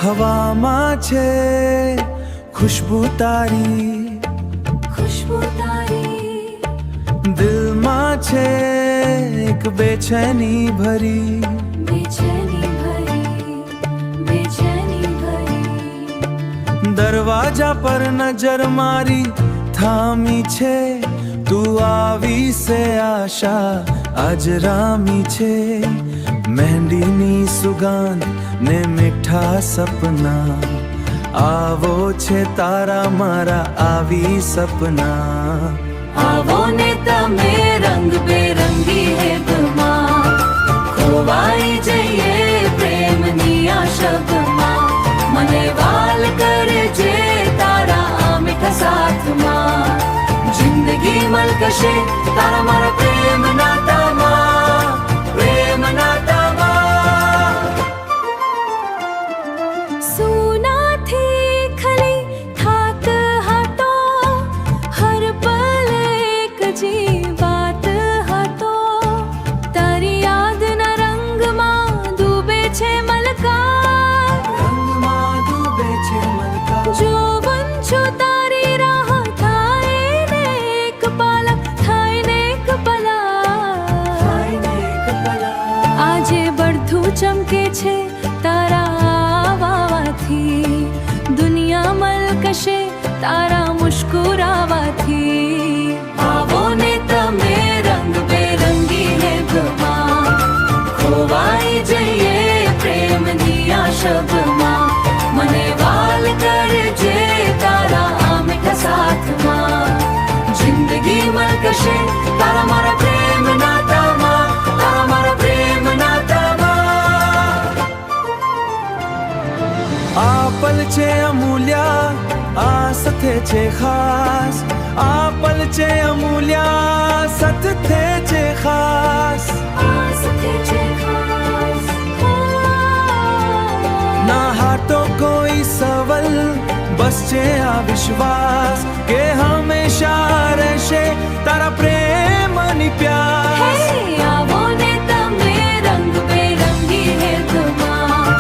હવામાં છે ખુશ્બુ તારી, खुशबू तारी દિલમાં છે એક બેચેની ભરી, बेचैनी भरी, बेचैनी भरी દરવાજા પર નજર મારી થામી છે, તું આવી સે આશા આજ રામી છે, મહેંદીની સુગંધ ને મીઠા સપના, આવો છે તારા મારા આવી સપના. आवो ने तमे रंग बेरंगी हेबમાં ખોવાઈ જઈએ પ્રેમની આ શબમાં, મને વાલ કરે જે તારા આ મીઠા સાથમાં, જિંદગી મલકશે તારા મારા પ્રેમ નાતામાં, પ્રેમ નાતામાં. સુનાથી ખલી થાક હતો, હર પલ એક જી વાત હતો, તારી યાદના રંગમાં ડૂબે છે મલકા, રંગમાં ડૂબે છે મલકા, જોવન છું તારી રાહ થાય ને એક પાલક, થાય ને એક પલા, આજે બધું ચમકે છે તારા આવવાથી, દુનિયા મલકશે તારા મુસ્કુરાવાથી. આવો ને તમે રંગ બેરંગી હેબમાં ખોવાઈ જઈએ પ્રેમની આ શબમાં, મને વાલ કરજે તારા આ મીઠા સાથમાં, જિંદગી મલકશે તારા મારા પ્રેમ નાતામાં, તારા મારા પ્રેમ નાતામાં. આ પલ છે અમૂલ્યા, આ સથે છે ખાસ, આ પલ છે અમૂલ્યા, સથે છે ખાસ. આ સાથે છે ખાસ, ના હાટો કોઈ સવલ, બસ છે આ વિશ્વાસ કે હંમેશા રહેશે તારા પ્રેમની પ્યાસ. હે આવો ને તમે રંગ બેરંગી હેબમાં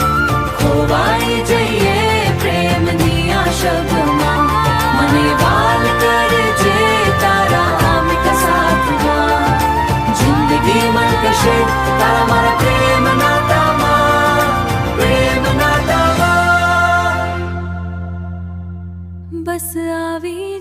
ખોવાઈ જઈએ પ્રેમની આ શબમાં, મને વાલ કરજે તારા આ મીઠા સાથમાં, જિંદગી મલકશે તારા મારા પ્રેમ નાતામાં, પ્રેમ નાતામાં. બસ આવી